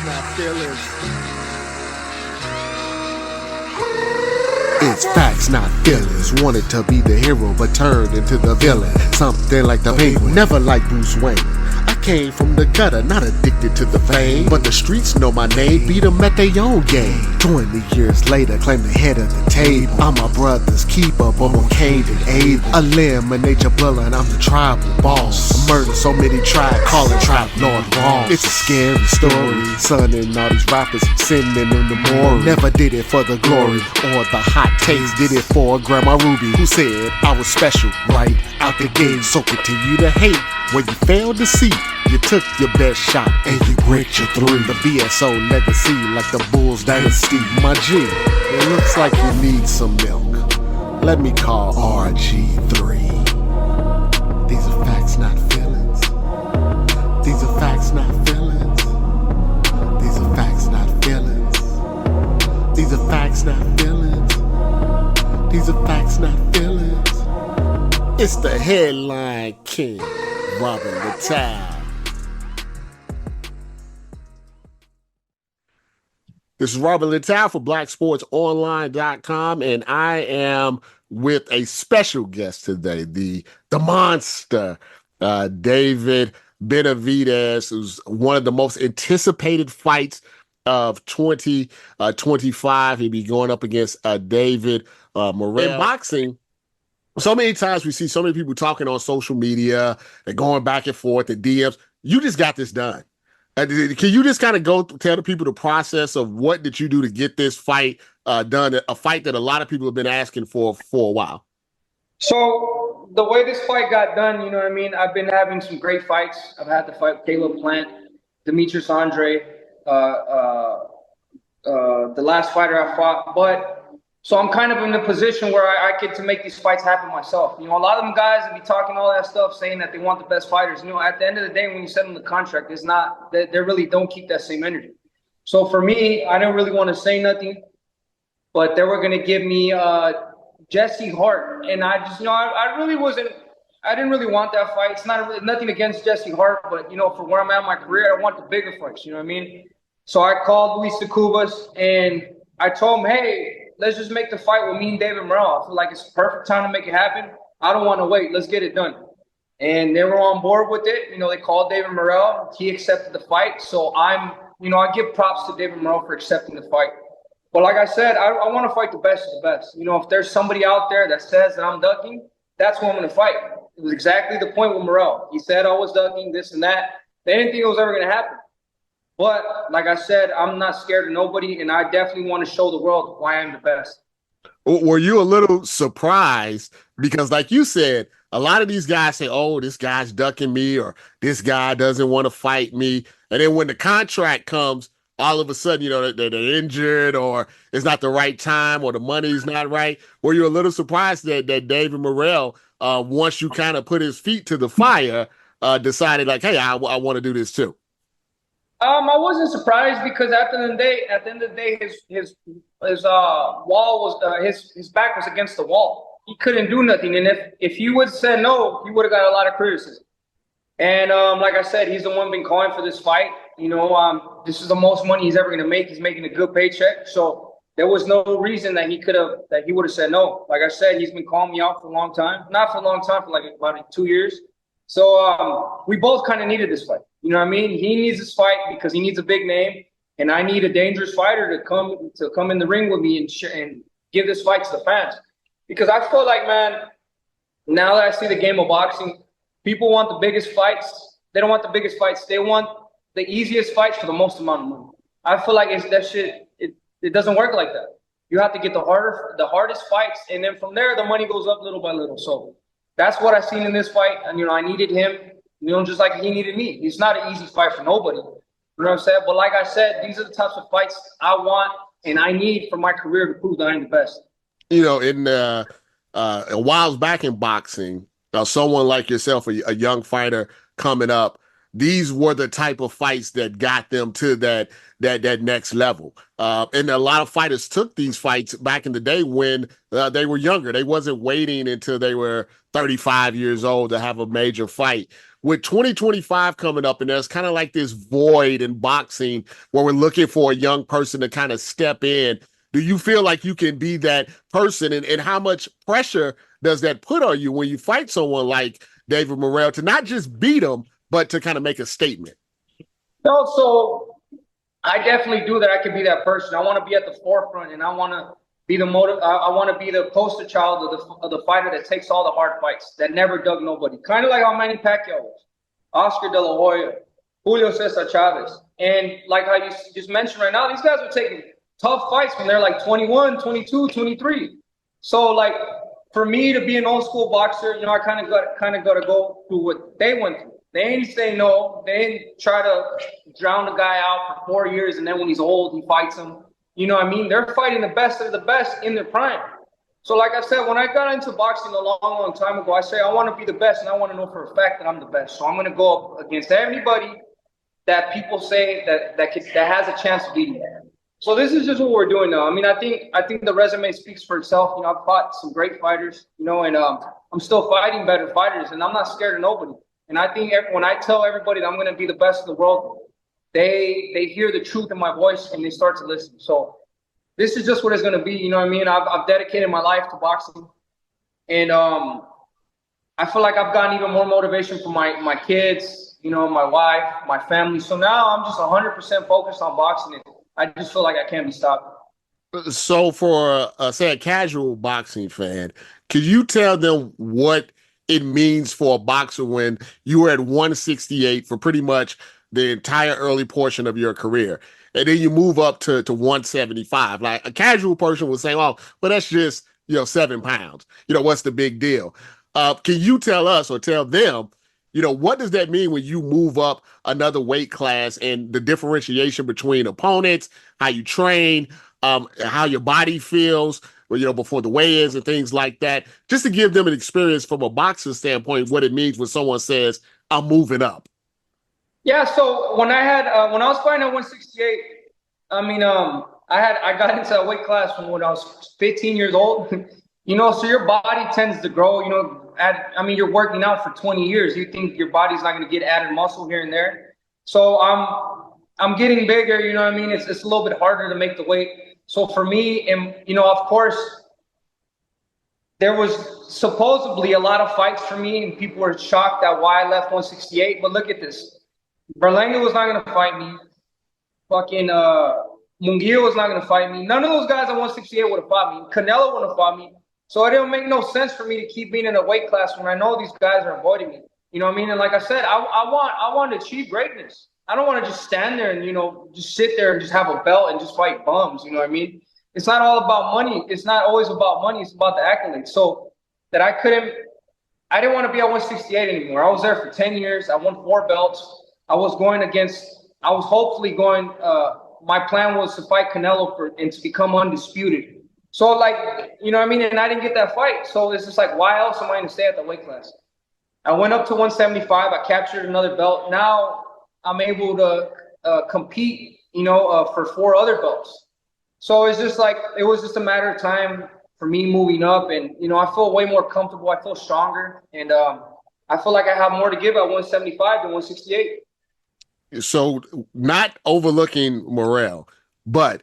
not feelings. It's facts, not feelings. Wanted to be the hero, but turned into the villain. Something like the Penguin, never like Bruce Wayne. I came from the gutter, not addicted to the fame, but the streets know my name, beat them at their own game. 20 years later, claim the head of the table. I'm my brother's keeper, but more Cain than Abel. Eliminate your bloodline, I'm the tribal boss. I murdered so many tribes, calling tribe Lord wrong. It's a scary story, son, and all these rappers sending in the morgue. Never did it for the glory or the hot taste, did it for Grandma Ruby, who said I was special right out the gate. So continue to hate when you failed to see. You took your best shot and you bricked your three. The BSO legacy like the Bulls dynasty. My G, it looks like you need some milk. Let me call RG3. These are facts, not feelings. These are facts, not feelings. These are facts, not feelings. These are facts, not feelings. These are facts, not feelings. It's the Headline King Robert Littal. This is Robert Littal for BlackSportsOnline.com, and I am with a special guest today, the monster, David Benavidez, who's one of the most anticipated fights of 2025. He'll be going up against David Morrell. In boxing, so many times we see so many people talking on social media, they're going back and forth, the DMs. You just got this done. Can you just kind of tell the people the process of what did you do to get this fight done, a fight that a lot of people have been asking for a while? So the way this fight got done, you know what I mean? I've been having some great fights. I've had to fight Caleb Plant, Demetrius Andre, the last fighter I fought. But so I'm kind of in a position where I get to make these fights happen myself. You know, a lot of them guys that be talking all that stuff, saying that they want the best fighters. You know, at the end of the day, when you send them the contract, it's not, they really don't keep that same energy. So for me, I didn't really want to say nothing, but they were going to give me Jesse Hart. And I just, you know, I didn't really want that fight. It's not nothing against Jesse Hart, but, you know, for where I'm at in my career, I want the bigger fights, you know what I mean? So I called Luis de Cubas and I told him, hey, let's just make the fight with me and David Morrell. I feel like it's the perfect time to make it happen. I don't want to wait. Let's get it done. And they were on board with it. You know, they called David Morrell. He accepted the fight. So I give props to David Morrell for accepting the fight. But like I said, I want to fight the best of the best. You know, if there's somebody out there that says that I'm ducking, that's who I'm going to fight. It was exactly the point with Morrell. He said I was ducking, this and that. They didn't think it was ever going to happen. But like I said, I'm not scared of nobody, and I definitely want to show the world why I'm the best. Were you a little surprised? Because like you said, a lot of these guys say, oh, this guy's ducking me, or this guy doesn't want to fight me. And then when the contract comes, all of a sudden, you know, they're injured, or it's not the right time, or the money's not right. Were you a little surprised that David Morrell, once you kind of put his feet to the fire, decided like, hey, I want to do this too? I wasn't surprised because at the end of the day, his wall was his back was against the wall. He couldn't do nothing, and if he would have said no, he would have got a lot of criticism. And like I said, he's the one been calling for this fight. You know, this is the most money he's ever going to make. He's making a good paycheck, so there was no reason that he would have said no. Like I said, he's been calling me out for a long time, not for a long time, for like about 2 years. So we both kind of needed this fight. You know what I mean? He needs this fight because he needs a big name, and I need a dangerous fighter to come in the ring with me and give this fight to the fans. Because I feel like, man, now that I see the game of boxing, people want the biggest fights. They don't want the biggest fights. They want the easiest fights for the most amount of money. I feel like it doesn't work like that. You have to get the hardest fights, and then from there, the money goes up little by little. So that's what I seen in this fight, and, you know, I needed him. You know, just like he needed me. It's not an easy fight for nobody. You know what I'm saying? But like I said, these are the types of fights I want and I need for my career to prove that I'm the best. You know, in a while back in boxing, someone like yourself, a young fighter coming up, these were the type of fights that got them to that next level. And a lot of fighters took these fights back in the day when they were younger. They wasn't waiting until they were 35 years old to have a major fight. With 2025 coming up, and there's kind of like this void in boxing where we're looking for a young person to kind of step in. Do you feel like you can be that person? And how much pressure does that put on you when you fight someone like David Morrell to not just beat him, but to kind of make a statement? No, so I definitely do that. I can be that person. I want to be at the forefront, and I want to be the I want to be the poster child of the fighter that takes all the hard fights, that never dug nobody. Kind of like how Manny Pacquiao was, Oscar De La Hoya, Julio Cesar Chavez, and like how you just mentioned right now, these guys are taking tough fights when they're like 21, 22, 23. So like for me to be an old school boxer, you know, I kind of got to go through what they went through. They ain't say no. They ain't try to drown the guy out for 4 years, and then when he's old, he fights him. You know what I mean? They're fighting the best of the best in their prime. So like I said, when I got into boxing a long, long time ago, I say I want to be the best, and I want to know for a fact that I'm the best. So I'm going to go up against everybody that people say that has a chance of beating me. So this is just what we're doing now. I mean, I think the resume speaks for itself. You know, I've fought some great fighters, you know, and I'm still fighting better fighters, and I'm not scared of nobody. And I think when I tell everybody that I'm going to be the best in the world, they hear the truth in my voice and they start to listen. So this is just what it's going to be. You know what I mean? I've dedicated my life to boxing, and I feel like I've gotten even more motivation from my kids, you know, my wife, my family. So now I'm just 100% focused on boxing, and I just feel like I can't be stopped. So for say a casual boxing fan, could you tell them what it means for a boxer when you were at 168 for pretty much the entire early portion of your career, and then you move up to 175? Like a casual person would say, "Oh, well, that's just 7 pounds. What's the big deal?" Can you tell us or tell them, what does that mean when you move up another weight class and the differentiation between opponents, how you train, how your body feels, before the weigh-ins and things like that, just to give them an experience from a boxing standpoint, what it means when someone says, "I'm moving up"? Yeah. So when I was fighting at 168, I mean, I got into that weight class when I was 15 years old. So your body tends to grow. You're working out for 20 years. You think your body's not going to get added muscle here and there. So I'm getting bigger. You know what I mean? It's a little bit harder to make the weight. So for me, and of course, there was supposedly a lot of fights for me, and people were shocked at why I left 168. But look at this: Berlanga was not going to fight me. Fucking Munguia was not going to fight me. None of those guys at 168 would have fought me. Canelo wouldn't have fought me. So it didn't make no sense for me to keep being in a weight class when I know these guys are avoiding me. You know what I mean? And like I said, I want to achieve greatness. I don't want to just stand there and, just sit there and just have a belt and just fight bums. You know what I mean? It's not all about money. It's not always about money. It's about the accolades. So that I didn't want to be at 168 anymore. I was there for 10 years. I won 4 belts. I was hopefully going, my plan was to fight Canelo and to become undisputed. So you know what I mean? And I didn't get that fight. So it's just like, why else am I going to stay at the weight class? I went up to 175. I captured another belt. Now I'm able to compete, for 4 other belts. So it's just like, it was just a matter of time for me moving up. And, I feel way more comfortable. I feel stronger. And I feel like I have more to give at 175 than 168. So not overlooking Morrell, but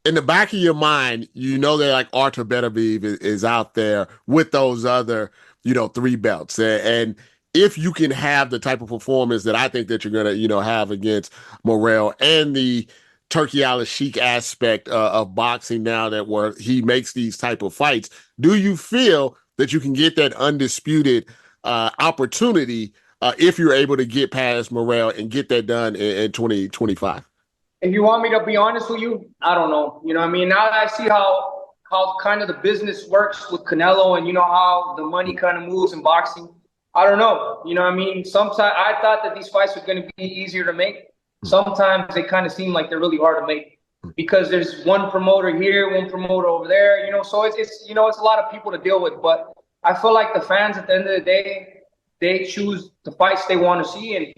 in the back of your mind, that like Artur Benavidez is out there with those other, 3 belts. And if you can have the type of performance that I think that you're going to, have against Morrell and the Turkey Al-Sheikh aspect of boxing now where he makes these type of fights, do you feel that you can get that undisputed opportunity if you're able to get past Morrell and get that done in 2025? If you want me to be honest with you, I don't know. You know what I mean? Now that I see how kind of the business works with Canelo and how the money kind of moves in boxing, I don't know. You know what I mean? Sometimes I thought that these fights were going to be easier to make. Sometimes they kind of seem like they're really hard to make because there's one promoter here, one promoter over there, so it's it's a lot of people to deal with. But I feel like the fans at the end of the day, they choose the fights they want to see. And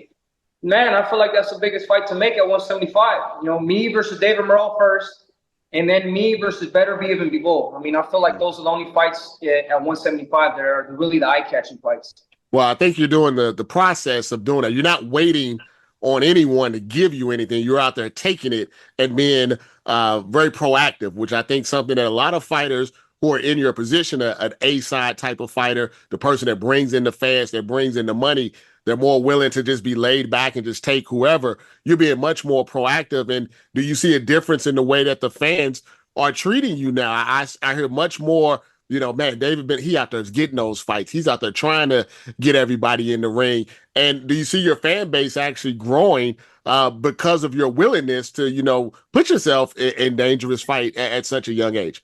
Man, I feel like that's the biggest fight to make at 175. You know, me versus David Morrell first, and then me versus Better Be Even Bivol. I mean, I feel like those are the only fights at 175 that are really the eye-catching fights. Well, I think you're doing the process of doing that. You're not waiting on anyone to give you anything. You're out there taking it and being very proactive, which I think something that a lot of fighters who are in your position, an A-side type of fighter, the person that brings in the fans, that brings in the money, they're more willing to just be laid back and just take whoever. You're being much more proactive. And do you see a difference in the way that the fans are treating you now? I hear much more, man, he out there getting those fights. He's out there trying to get everybody in the ring. And do you see your fan base actually growing because of your willingness to, put yourself in dangerous fight at such a young age?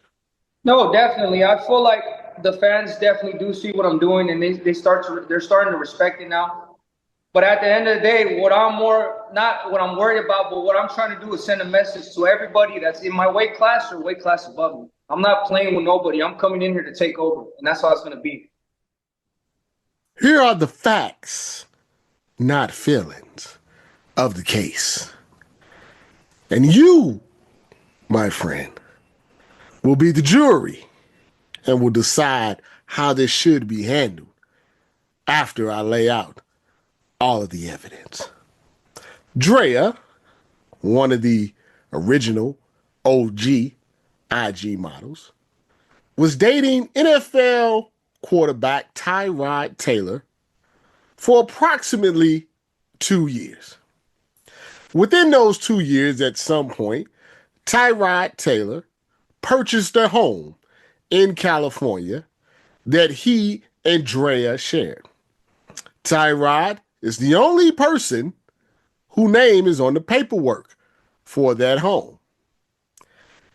No, definitely. I feel like the fans definitely do see what I'm doing, and they're starting to respect it now. But at the end of the day, not what I'm worried about, but what I'm trying to do is send a message to everybody that's in my weight class or weight class above me. I'm not playing with nobody. I'm coming in here to take over, and that's how it's going to be. Here are the facts, not feelings, of the case. And you, my friend, will be the jury and will decide how this should be handled after I lay out all of the evidence. Draya, one of the original OG IG models, was dating NFL quarterback Tyrod Taylor for approximately 2 years. Within those 2 years, at some point, Tyrod Taylor purchased a home in California that he and Draya shared. Tyrod is the only person whose name is on the paperwork for that home.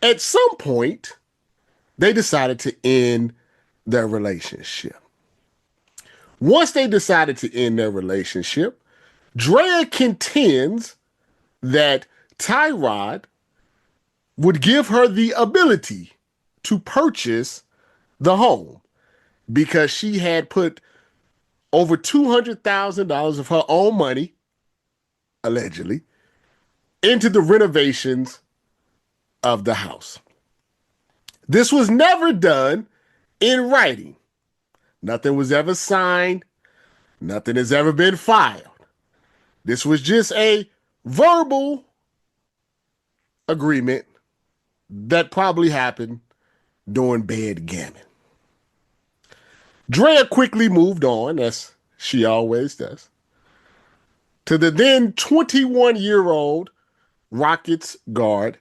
At some point, they decided to end their relationship. Once they decided to end their relationship, Draya contends that Tyrod would give her the ability to purchase the home because she had put over $200,000 of her own money, allegedly, into the renovations of the house. This was never done in writing. Nothing was ever signed. Nothing has ever been filed. This was just a verbal agreement that probably happened during bedgammon. Draya quickly moved on, as she always does, to the then 21-year-old Rockets guard,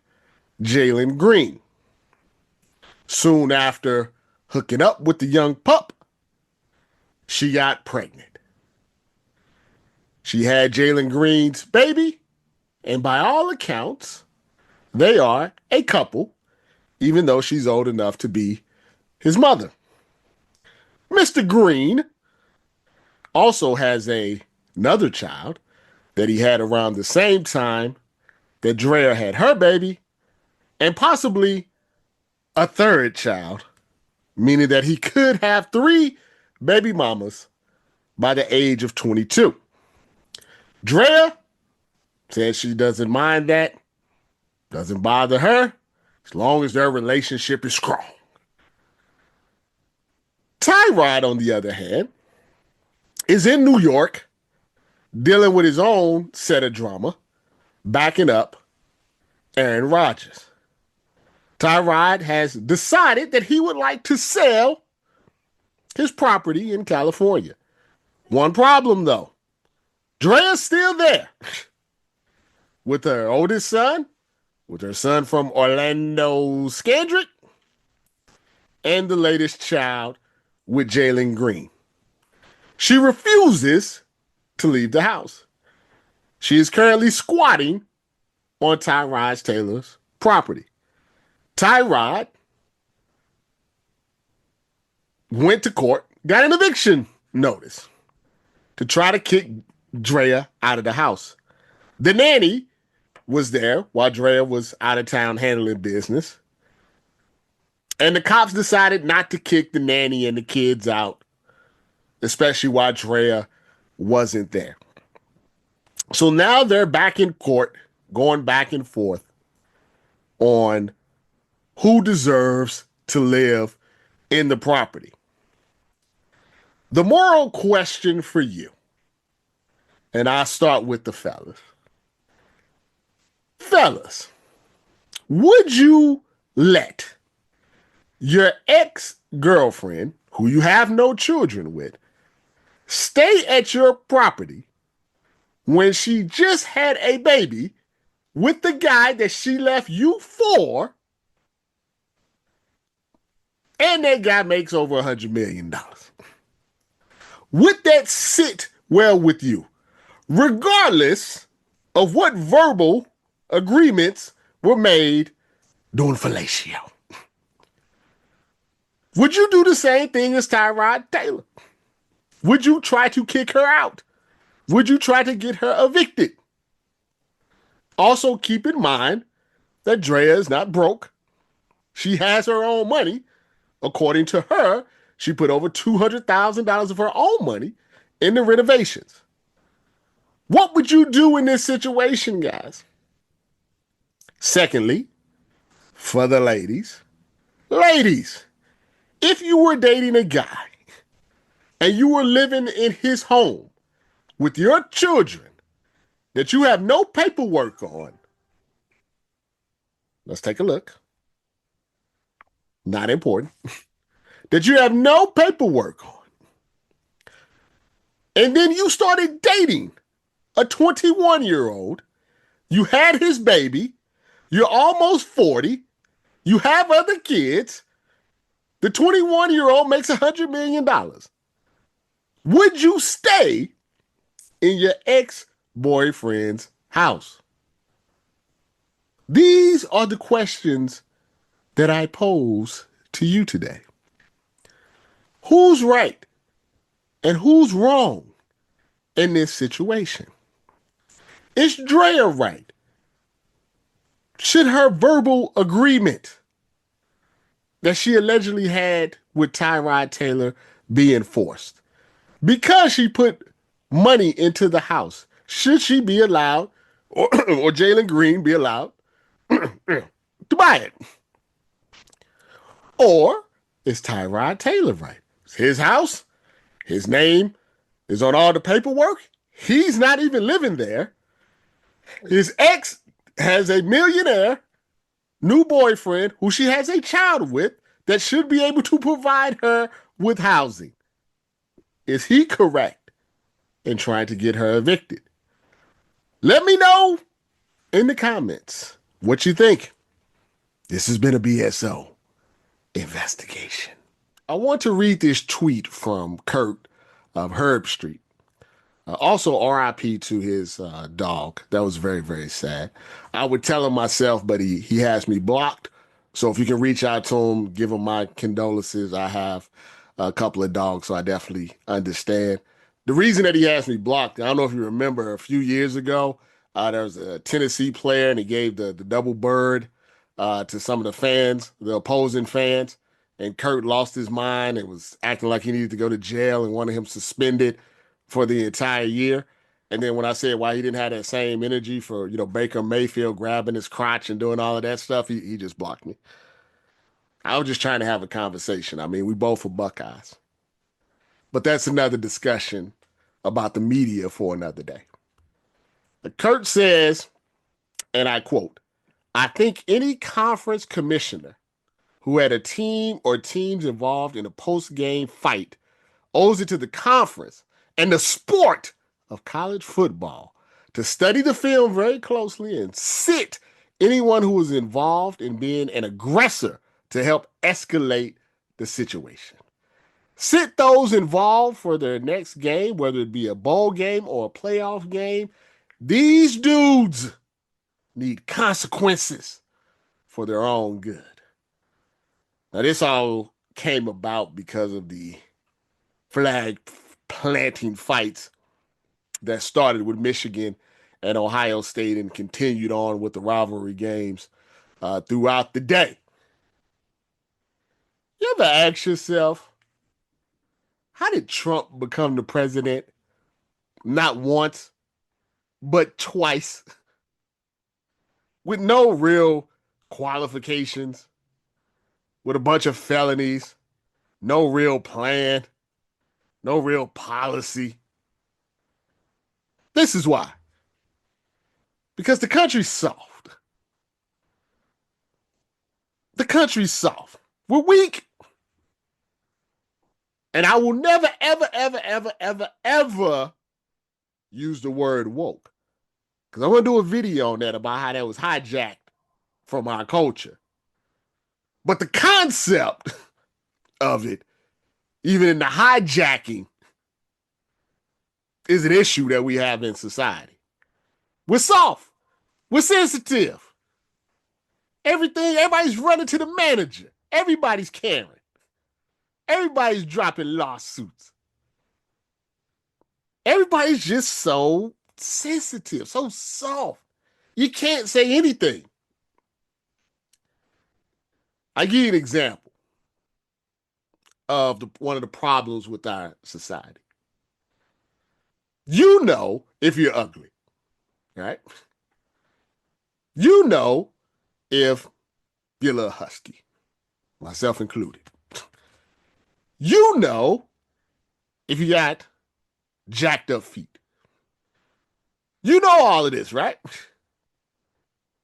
Jalen Green. Soon after hooking up with the young pup, she got pregnant. She had Jalen Green's baby, and by all accounts, they are a couple, even though she's old enough to be his mother. Mr. Green also has another child that he had around the same time that Draya had her baby, and possibly a third child, meaning that he could have 3 baby mamas by the age of 22. Draya says she doesn't mind that, doesn't bother her, as long as their relationship is strong. Tyrod, on the other hand, is in New York dealing with his own set of drama, backing up Aaron Rodgers. Tyrod has decided that he would like to sell his property in California. One problem, though. Draya's still there with her oldest son, with her son from Orlando, Skandrick, and the latest child with Jalen Green. She refuses to leave the house. She is currently squatting on Tyrod Taylor's property. Tyrod went to court, got an eviction notice to try to kick Draya out of the house. The nanny was there while Draya was out of town handling business. And the cops decided not to kick the nanny and the kids out, especially while Draya wasn't there. So now they're back in court, going back and forth on who deserves to live in the property. The moral question for you, and I'll start with the fellas. Fellas, would you let your ex-girlfriend, who you have no children with, stay at your property when she just had a baby with the guy that she left you for, and that guy makes over $100 million? Would that sit well with you, regardless of what verbal agreements were made during fellatio? Would you do the same thing as Tyrod Taylor? Would you try to kick her out? Would you try to get her evicted? Also, keep in mind that Draya is not broke. She has her own money. According to her, she put over $200,000 of her own money in the renovations. What would you do in this situation, guys? Secondly, for the ladies, if you were dating a guy and you were living in his home with your children that you have no paperwork on, let's take a look. Not important. That you have no paperwork on. And then you started dating a 21-year-old. You had his baby. You're almost 40. You have other kids. The 21-year-old makes $100 million. Would you stay in your ex-boyfriend's house? These are the questions that I pose to you today. Who's right and who's wrong in this situation? Is Draya right? Should her verbal agreement that she allegedly had with Tyrod Taylor be enforced? Because she put money into the house, should she be allowed, or Jalen Green be allowed to buy it? Or is Tyrod Taylor right? It's his house. His name is on all the paperwork. He's not even living there. His ex has a millionaire new boyfriend who she has a child with that should be able to provide her with housing. Is he correct in trying to get her evicted? Let me know in the comments what you think. This has been a BSO investigation. I want to read this tweet from Kurt of Herb Street. Also, RIP to his dog. That was very, very sad. I would tell him myself, but he has me blocked. So if you can reach out to him, give him my condolences. I have a couple of dogs, so I definitely understand. The reason that he has me blocked, I don't know if you remember, a few years ago, there was a Tennessee player, and he gave the double bird to some of the fans, the opposing fans, and Kurt lost his mind and was acting like he needed to go to jail and wanted him suspended for the entire year. And then when I said why he didn't have that same energy for, Baker Mayfield grabbing his crotch and doing all of that stuff, he just blocked me. I was just trying to have a conversation. I mean, we both were Buckeyes. But that's another discussion about the media for another day. Kurt says, and I quote, "I think any conference commissioner who had a team or teams involved in a post-game fight owes it to the conference and the sport of college football to study the film very closely and sit anyone who was involved in being an aggressor to help escalate the situation. Sit those involved for their next game, whether it be a bowl game or a playoff game. These dudes need consequences for their own good." Now, this all came about because of the flag planting fights that started with Michigan and Ohio State and continued on with the rivalry games throughout the day. You ever ask yourself, how did Trump become the president not once, but twice with no real qualifications, with a bunch of felonies, no real plan, no real policy. This is why. Because the country's soft. The country's soft. We're weak. And I will never, ever, ever, ever, ever, ever use the word woke. Because I'm going to do a video on that about how that was hijacked from our culture. But the concept of it, even in the hijacking, is an issue that we have in society. We're soft. We're sensitive. Everybody's running to the manager. Everybody's caring. Everybody's dropping lawsuits. Everybody's just so sensitive, so soft. You can't say anything. I give you an example of one of the problems with our society. You know if you're ugly, right? You know if you're a little husky, myself included. You know if you got jacked up feet. You know all of this, right?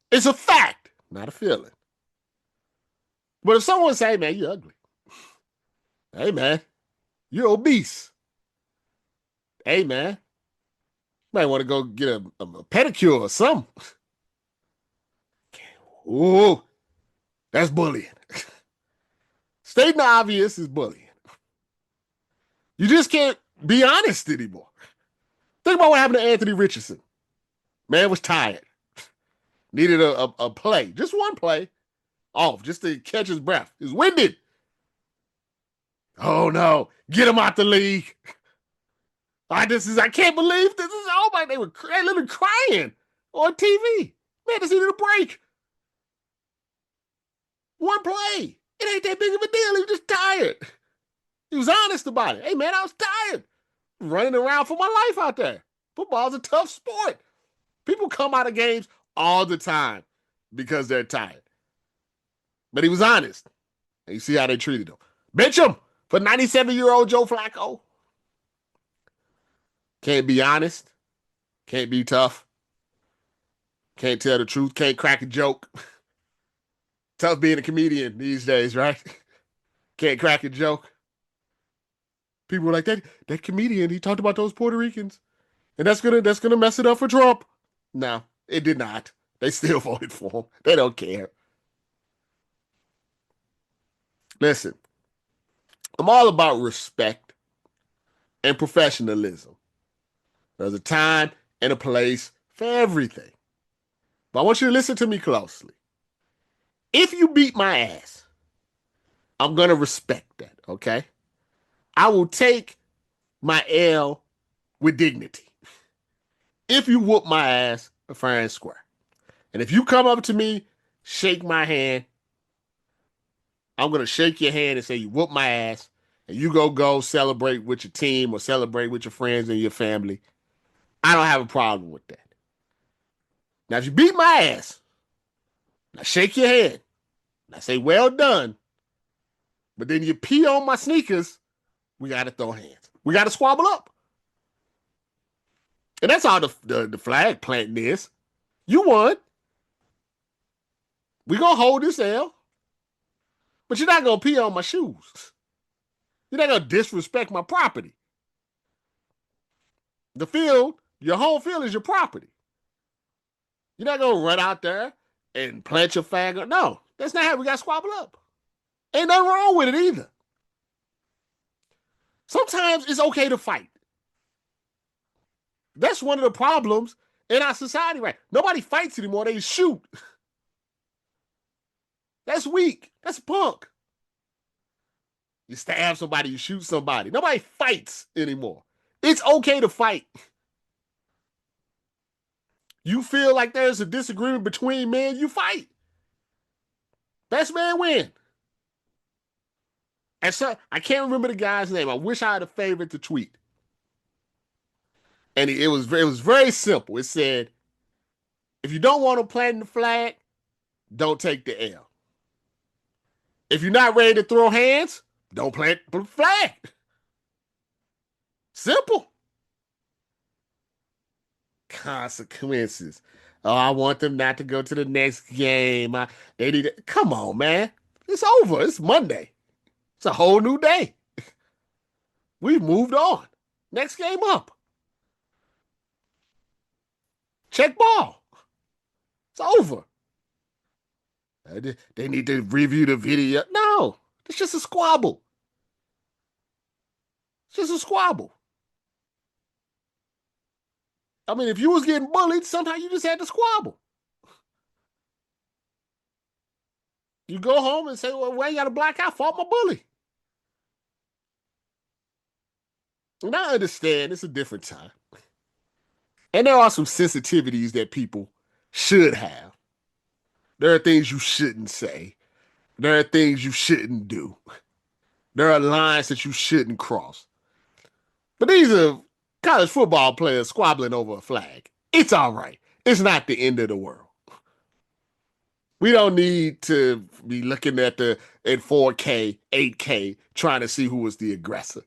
It's a fact, not a feeling. But if someone say, hey, man, you're ugly. Hey, man, you're obese. Hey, man, you might want to go get a pedicure or something. Ooh, that's bullying. Stating the obvious is bullying. You just can't be honest anymore. Think about what happened to Anthony Richardson. Man was tired. Needed a play. Just one play off, just to catch his breath. He was winded. Oh, no. Get him out the league. I can't believe this is all my. They were literally crying on TV. Man, this needed a break. One play. It ain't that big of a deal. He was just tired. He was honest about it. Hey, man, I was tired. Running around for my life out there. Football's a tough sport. People come out of games all the time because they're tired. But he was honest. And you see how they treated him. Bench him for 97-year-old Joe Flacco. Can't be honest. Can't be tough. Can't tell the truth. Can't crack a joke. Tough being a comedian these days, right? Can't crack a joke. People were like, that comedian, he talked about those Puerto Ricans. And that's gonna mess it up for Trump. No, it did not. They still voted for him. They don't care. Listen, I'm all about respect and professionalism. There's a time and a place for everything. But I want you to listen to me closely. If you beat my ass, I'm going to respect that, okay? I will take my L with dignity. If you whoop my ass, fair and square. And if you come up to me, shake my hand, I'm going to shake your hand and say you whoop my ass, and you go celebrate with your team or celebrate with your friends and your family. I don't have a problem with that. Now, if you beat my ass, I shake your hand. I say, well done. But then you pee on my sneakers, we got to throw hands. We got to squabble up. And that's all the flag planting is. You won. We going to hold this L. But you're not going to pee on my shoes. You're not going to disrespect my property. The field, your home field is your property. You're not going to run out there and plant your flag. No, that's not how we got to squabble up. Ain't nothing wrong with it either. Sometimes it's okay to fight. That's one of the problems in our society, right? Nobody fights anymore. They shoot. That's weak. That's punk. You stab somebody, you shoot somebody. Nobody fights anymore. It's okay to fight. You feel like there's a disagreement between men, you fight. Best man win. And so I can't remember the guy's name. I wish I had a favorite to tweet. And it was very simple. It said, if you don't want to plant the flag, don't take the L. If you're not ready to throw hands, don't plant the flag. Simple. Consequences. Oh, I want them not to go to the next game. They need to, come on, man. It's over. It's Monday. It's a whole new day. We've moved on. Next game up. Check ball. It's over. They need to review the video. No, it's just a squabble. It's just a squabble. I mean, if you was getting bullied, sometimes you just had to squabble. You go home and say, well, why you got a black eye? I fought my bully. And I understand it's a different time. And there are some sensitivities that people should have. There are things you shouldn't say. There are things you shouldn't do. There are lines that you shouldn't cross. But these are college football players squabbling over a flag. It's all right. It's not the end of the world. We don't need to be looking at 4K, 8K, trying to see who was the aggressor.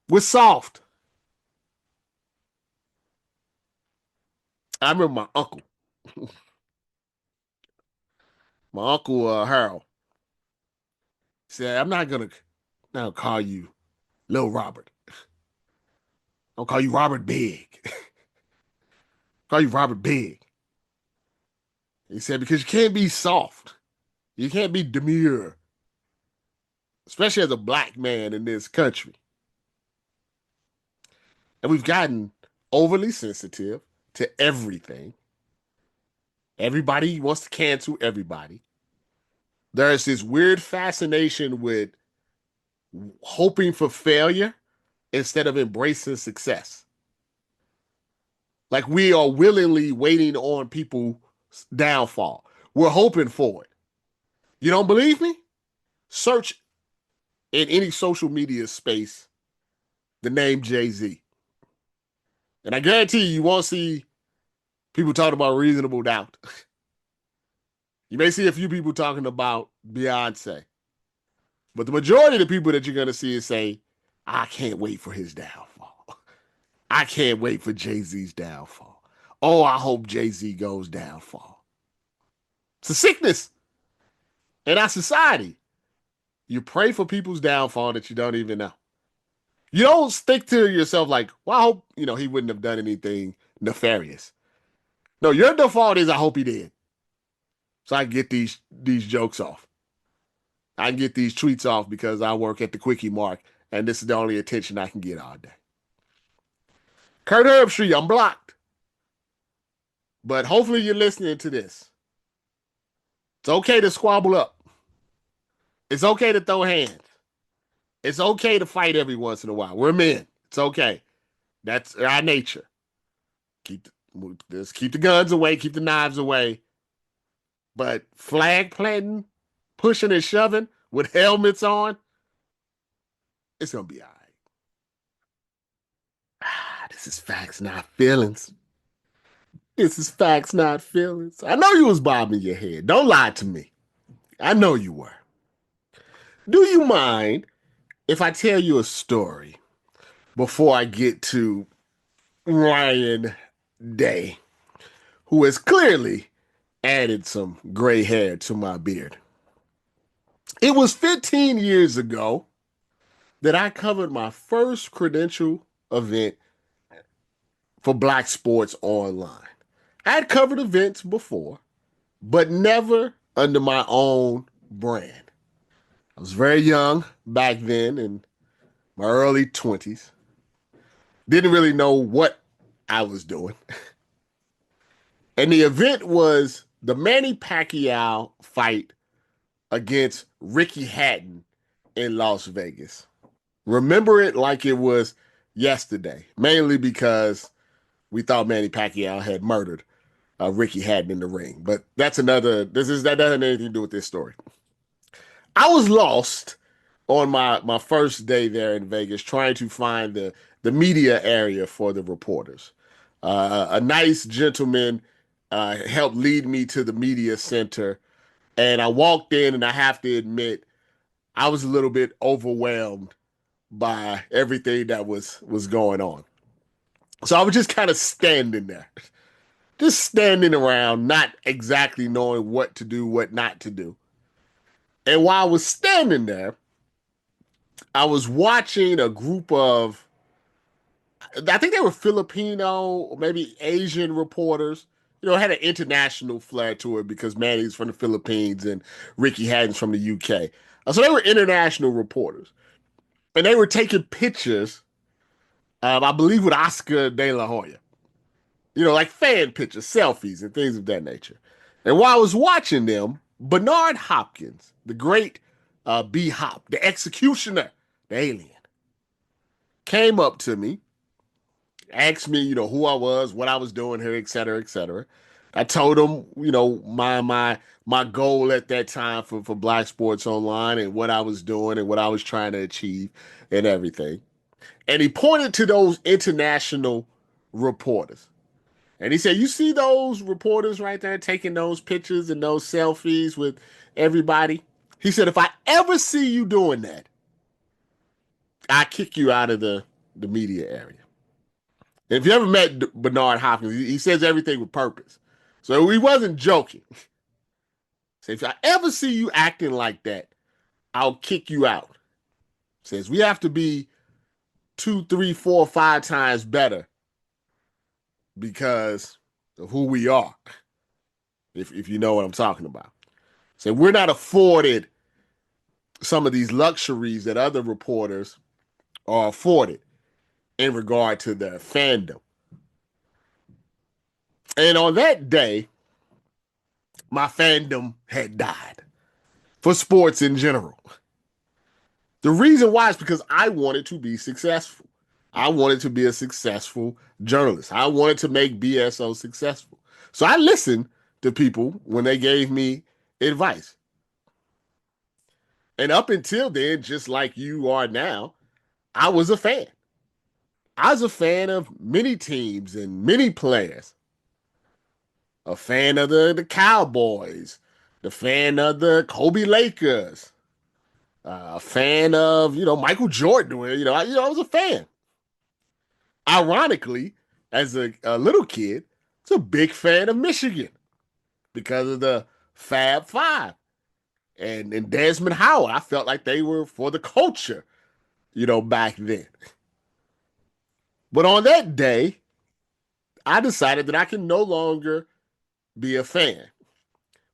We're soft. I remember my uncle Harold said, I'm not gonna call you Little Robert. I'll call you Robert Big. Call you Robert Big. He said, because you can't be soft. You can't be demure. Especially as a black man in this country. And we've gotten overly sensitive to everything. Everybody wants to cancel everybody. There's this weird fascination with hoping for failure instead of embracing success. Like we are willingly waiting on people's downfall. We're hoping for it. You don't believe me? Search in any social media space the name Jay-Z. And I guarantee you won't see people talking about reasonable doubt. You may see a few people talking about Beyonce. But the majority of the people that you're going to see is say, I can't wait for his downfall. I can't wait for Jay-Z's downfall. Oh, I hope Jay-Z goes downfall. It's a sickness in our society. You pray for people's downfall that you don't even know. You don't stick to yourself like, well, I hope, he wouldn't have done anything nefarious. No, your default is I hope he did. So I can get these jokes off. I can get these tweets off because I work at the Quickie Mark and this is the only attention I can get all day. Kurt Herbstreit, I'm blocked. But hopefully you're listening to this. It's okay to squabble up. It's okay to throw hands. It's okay to fight every once in a while. We're men. It's okay. That's our nature. Keep the guns away, keep the knives away. But flag planting, pushing and shoving with helmets on, it's going to be all right. This is facts, not feelings. This is facts, not feelings. I know you was bobbing your head. Don't lie to me. I know you were. Do you mind if I tell you a story before I get to Ryan Day, who has clearly added some gray hair to my beard? It was 15 years ago that I covered my first credential event for Black Sports Online. I had covered events before, but never under my own brand. I was very young back then in my early 20s. Didn't really know what I was doing. And the event was the Manny Pacquiao fight against Ricky Hatton in Las Vegas. Remember it like it was yesterday, mainly because we thought Manny Pacquiao had murdered Ricky Hatton in the ring. But that doesn't have anything to do with this story. I was lost on my first day there in Vegas trying to find the the media area for the reporters. A nice gentleman helped lead me to the media center, and I walked in, and I have to admit, I was a little bit overwhelmed by everything that was going on. So I was just kind of standing there, just standing around, not exactly knowing what to do, what not to do. And while I was standing there, I was watching a group of, I think they were Filipino or maybe Asian reporters. It had an international flair to it because Manny's from the Philippines and Ricky Hatton's from the UK. So they were international reporters. And they were taking pictures, I believe, with Oscar De La Hoya. Like fan pictures, selfies, and things of that nature. And while I was watching them, Bernard Hopkins, the great B Hop, the executioner, the alien, came up to me, asked me, who I was, what I was doing here, et cetera, et cetera. I told him, my goal at that time for Black Sports Online and what I was doing and what I was trying to achieve and everything. And he pointed to those international reporters. And he said, "You see those reporters right there taking those pictures and those selfies with everybody?" He said, "If I ever see you doing that, I kick you out of the media area." And if you ever met Bernard Hopkins, he says everything with purpose. So he wasn't joking. So if I ever see you acting like that, I'll kick you out. Says we have to be 2, 3, 4, 5 times better because of who we are. If you know what I'm talking about. So we're not afforded some of these luxuries that other reporters are afforded in regard to their fandom. And on that day, my fandom had died for sports in general. The reason why is because I wanted to be successful. I wanted to be a successful journalist. I wanted to make BSO successful. So I listened to people when they gave me advice. And up until then, just like you are now, I was a fan. I was a fan of many teams and many players. A fan of the Cowboys, the fan of the Kobe Lakers, a fan of Michael Jordan. I was a fan. Ironically, as a little kid, I was a big fan of Michigan because of the Fab Five and Desmond Howard. I felt like they were for the culture, back then. But on that day, I decided that I can no longer be a fan.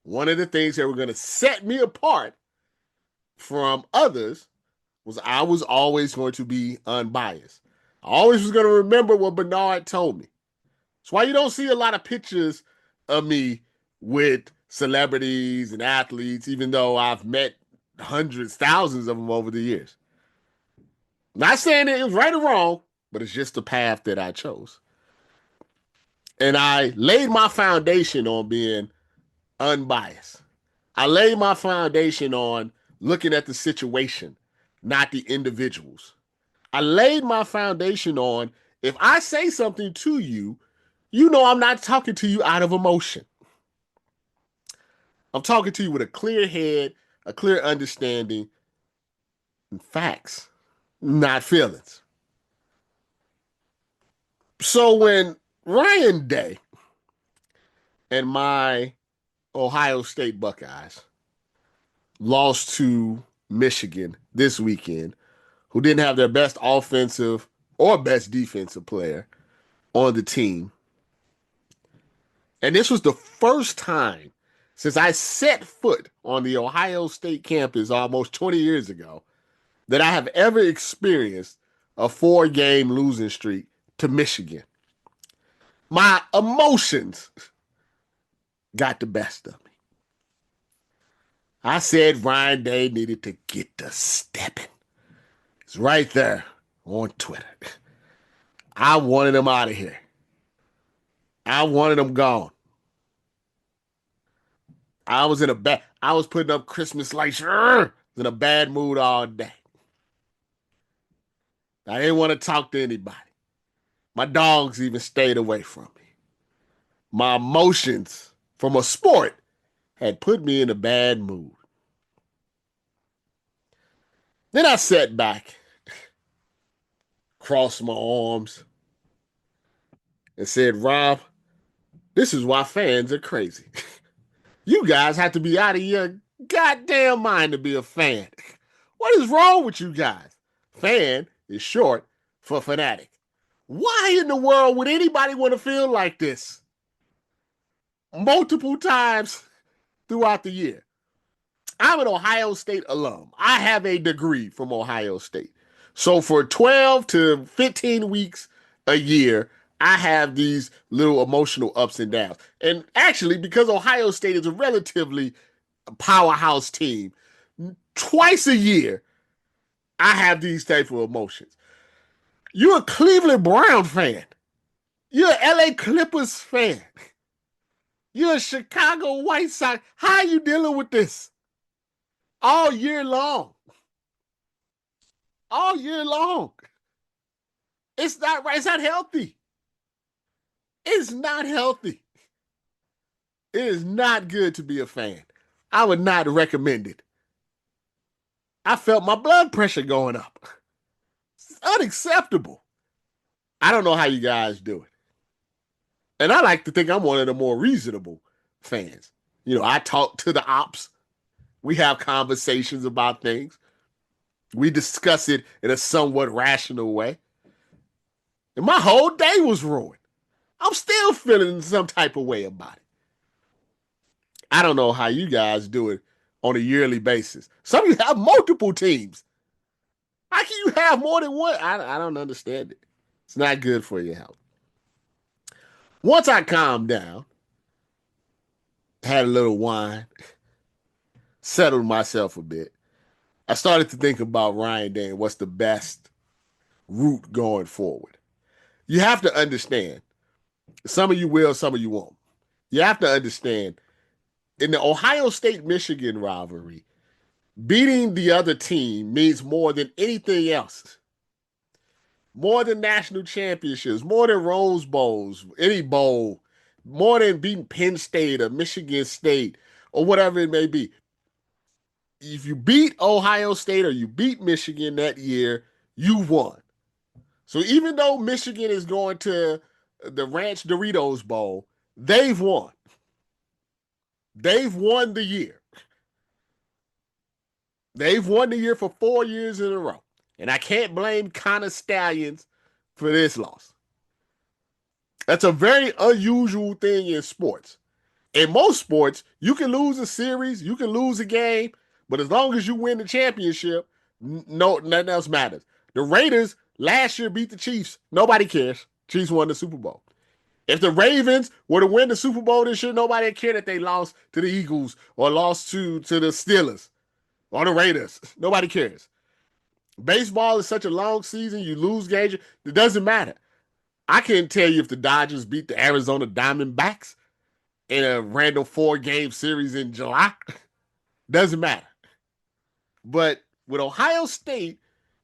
One of the things that were going to set me apart from others was I was always going to be unbiased. I always was going to remember what Bernard told me. That's why you don't see a lot of pictures of me with celebrities and athletes, even though I've met hundreds, thousands of them over the years. Not saying it was right or wrong, but it's just the path that I chose. And I laid my foundation on being unbiased. I laid my foundation on looking at the situation, not the individuals. I laid my foundation on if I say something to you, I'm not talking to you out of emotion. I'm talking to you with a clear head, a clear understanding, and facts, not feelings. So when Ryan Day and my Ohio State Buckeyes lost to Michigan this weekend, who didn't have their best offensive or best defensive player on the team. And this was the first time since I set foot on the Ohio State campus almost 20 years ago that I have ever experienced a 4-game losing streak to Michigan. My emotions got the best of me. I said Ryan Day needed to get to stepping. It's right there on Twitter. I wanted him out of here. I wanted him gone. I was putting up Christmas lights in a bad mood all day. I didn't want to talk to anybody. My dogs even stayed away from me. My emotions from a sport had put me in a bad mood. Then I sat back, crossed my arms, and said, Rob, this is why fans are crazy. You guys have to be out of your goddamn mind to be a fan. What is wrong with you guys? Fan is short for fanatic. Why in the world would anybody want to feel like this? Multiple times throughout the year. I'm an Ohio State alum. I have a degree from Ohio State. So for 12 to 15 weeks a year, I have these little emotional ups and downs. And actually, because Ohio State is a relatively powerhouse team, twice a year, I have these type of emotions. You're a Cleveland Brown fan. You're an LA Clippers fan. You're a Chicago White Sox. How are you dealing with this? All year long. All year long. It's not right. It's not healthy. It's not healthy. It is not good to be a fan. I would not recommend it. I felt my blood pressure going up. It's unacceptable. I don't know how you guys do it. And I like to think I'm one of the more reasonable fans. You know, I talk to the ops. We have conversations about things. We discuss it in a somewhat rational way. And my whole day was ruined. I'm still feeling some type of way about it. I don't know how you guys do it on a yearly basis. Some of you have multiple teams. How can you have more than one? I don't understand it. It's not good for your health. Once I calmed down, had a little wine, settled myself a bit, I started to think about Ryan Day and what's the best route going forward. You have to understand, some of you will, some of you won't. You have to understand, in the Ohio State-Michigan rivalry, beating the other team means more than anything else. More than national championships, more than Rose Bowls, any bowl, more than beating Penn State or Michigan State or whatever it may be. If you beat Ohio State or you beat Michigan that year, you won. So even though Michigan is going to the Ranch Doritos Bowl, they've won. They've won the year. They've won the year for 4 years in a row. And I can't blame Connor Stallions for this loss. That's a very unusual thing in sports. In most sports, you can lose a series, you can lose a game, but as long as you win the championship, nothing else matters. The Raiders last year beat the Chiefs. Nobody cares. Chiefs won the Super Bowl. If the Ravens were to win the Super Bowl this year, nobody would care that they lost to the Eagles or lost to the Steelers or the Raiders. Nobody cares. Baseball is such a long season, you lose games, it doesn't matter. I can't tell you if the Dodgers beat the Arizona Diamondbacks in a random 4-game series in July. Doesn't matter. But with Ohio State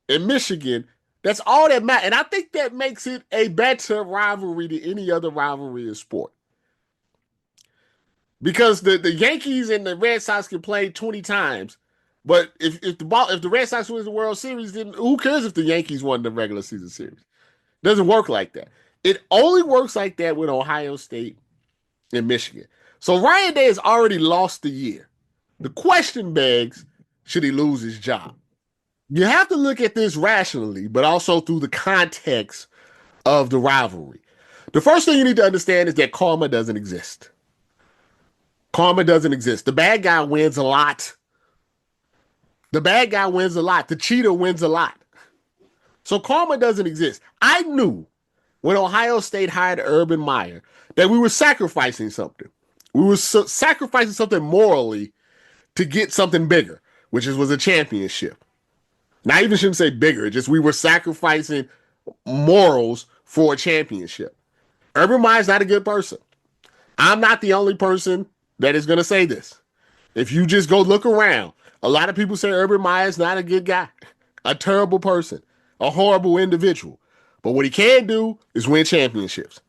and Michigan, that's all that matters. And I think that makes it a better rivalry than any other rivalry in sport. Because the Yankees and the Red Sox can play 20 times. But if the Red Sox wins the World Series, then who cares if the Yankees won the regular season series? It doesn't work like that. It only works like that with Ohio State and Michigan. So Ryan Day has already lost the year. The question begs, should he lose his job? You have to look at this rationally, but also through the context of the rivalry. The first thing you need to understand is that karma doesn't exist. Karma doesn't exist. The bad guy wins a lot. The bad guy wins a lot. The cheater wins a lot. So karma doesn't exist. I knew when Ohio State hired Urban Meyer that we were sacrificing something. We were sacrificing something morally to get something bigger, which was a championship. Now, I even shouldn't say bigger, just we were sacrificing morals for a championship. Urban Meyer's not a good person. I'm not the only person that is going to say this. If you just go look around, a lot of people say Urban Meyer's not a good guy, a terrible person, a horrible individual. But what he can do is win championships.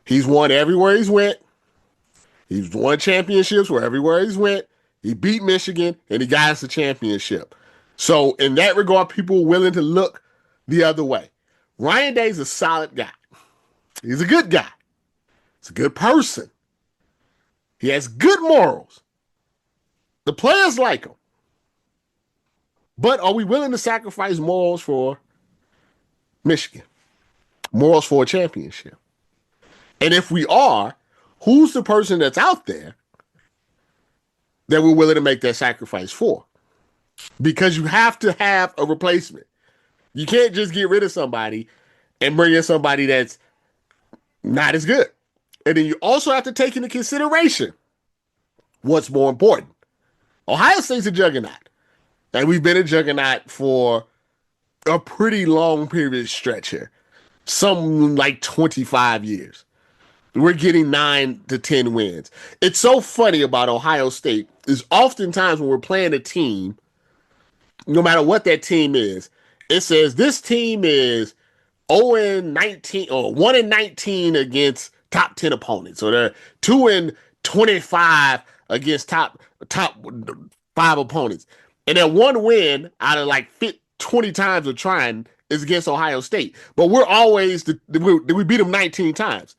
He's won everywhere he's went. He's won championships where everywhere he's went. He beat Michigan and he got us a championship. So in that regard, people are willing to look the other way. Ryan Day's a solid guy. He's a good guy. He's a good person. He has good morals. The players like him. But are we willing to sacrifice morals for Michigan? Morals for a championship? And if we are, who's the person that's out there that we're willing to make that sacrifice for? Because you have to have a replacement. You can't just get rid of somebody and bring in somebody that's not as good. And then you also have to take into consideration what's more important. Ohio State's a juggernaut. And we've been a juggernaut for a pretty long period stretch here. Some like 25 years. We're getting 9 to 10 wins. It's so funny about Ohio State is oftentimes when we're playing a team, no matter what that team is, it says this team is 0-19 or 1-19 against top 10 opponents, or they're 2-25 against top 5 opponents. And then one win out of like 20 times of trying is against Ohio State. But we're always, we beat them 19 times.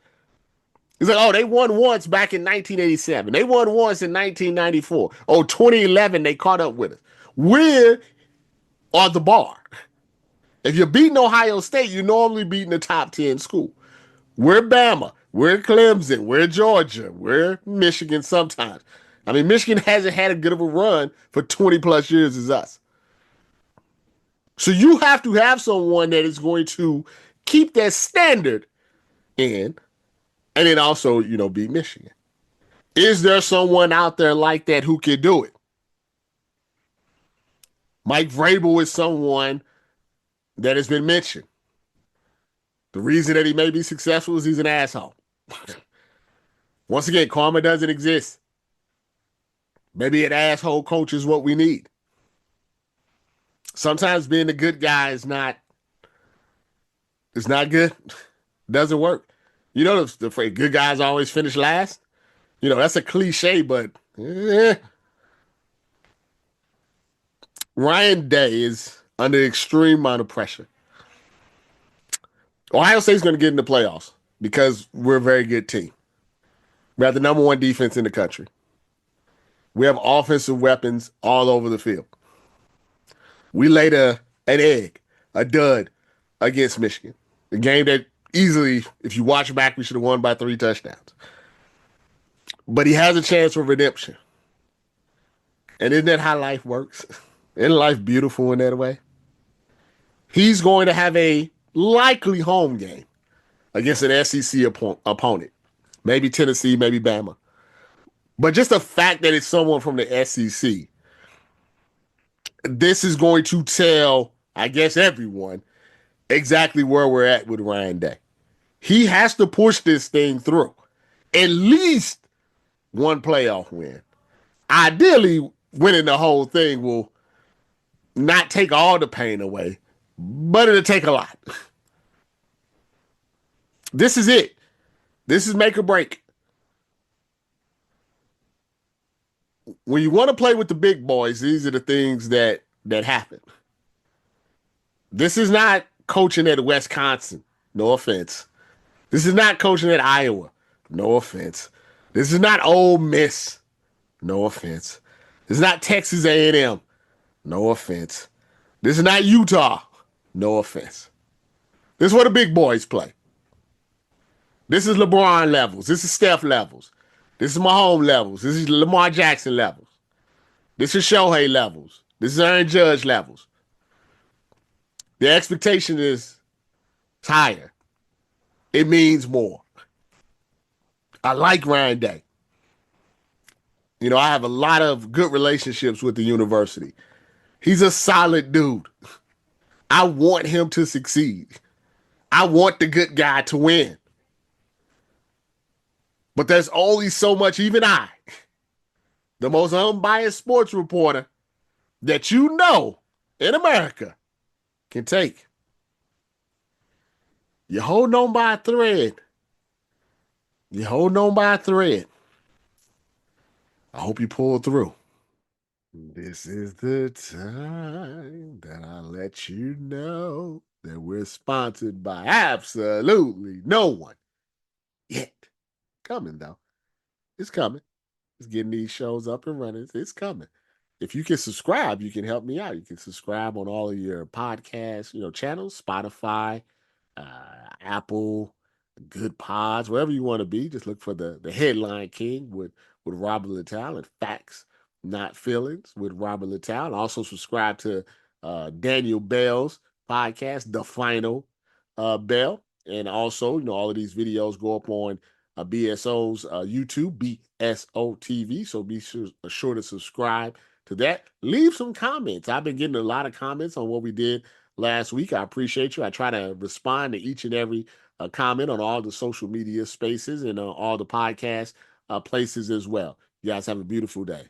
It's like, oh, they won once back in 1987. They won once in 1994. Oh, 2011, they caught up with us. We're on the bar. If you're beating Ohio State, you're normally beating the top 10 school. We're Bama. We're Clemson. We're Georgia. We're Michigan sometimes. I mean, Michigan hasn't had as good of a run for 20 plus years as us. So you have to have someone that is going to keep that standard in, and then also, beat Michigan. Is there someone out there like that who can do it? Mike Vrabel is someone that has been mentioned. The reason that he may be successful is he's an asshole. Once again, karma doesn't exist. Maybe an asshole coach is what we need. Sometimes being a good guy is not good. Doesn't work. The phrase, good guys always finish last. That's a cliche, but Ryan Day is under extreme amount of pressure. Ohio State's going to get in the playoffs because we're a very good team. We have the number 1 defense in the country. We have offensive weapons all over the field. We laid an egg, a dud against Michigan. A game that easily, if you watch back, we should have won by 3 touchdowns. But he has a chance for redemption. And isn't that how life works? Isn't life beautiful in that way? He's going to have a likely home game against an SEC opponent. Maybe Tennessee, maybe Bama. But just the fact that it's someone from the SEC, this is going to tell, I guess, everyone exactly where we're at with Ryan Day. He has to push this thing through. At least one playoff win. Ideally, winning the whole thing will not take all the pain away, but it'll take a lot. This is it. This is make or break. When you want to play with the big boys, these are the things that happen. This is not coaching at Wisconsin. No offense. This is not coaching at Iowa. No offense. This is not Ole Miss. No offense. This is not Texas A&M. No offense. This is not Utah. No offense. This is where the big boys play. This is LeBron levels. This is Steph levels. This is Mahomes levels. This is Lamar Jackson levels. This is Shohei levels. This is Aaron Judge levels. The expectation is higher. It means more. I like Ryan Day. I have a lot of good relationships with the university. He's a solid dude. I want him to succeed. I want the good guy to win. But there's only so much, even I, the most unbiased sports reporter that in America can take. You're holding on by a thread. You're holding on by a thread. I hope you pull through. This is the time that I let you know that we're sponsored by absolutely no one yet. Coming though. It's coming. It's getting these shows up and running. It's coming. If you can subscribe, you can help me out. You can subscribe on all of your podcast, channels, Spotify, Apple, Good Pods, wherever you want to be. Just look for the Headline King with Robert Littal and Facts, Not Feelings with Robert Littal. And also subscribe to Daniel Bell's podcast, The Final Bell. And also, all of these videos go up on BSO's YouTube, BSO TV. So be sure to subscribe to that. Leave some comments. I've been getting a lot of comments on what we did last week. I appreciate you. I try to respond to each and every comment on all the social media spaces and all the podcast places as well. You guys have a beautiful day.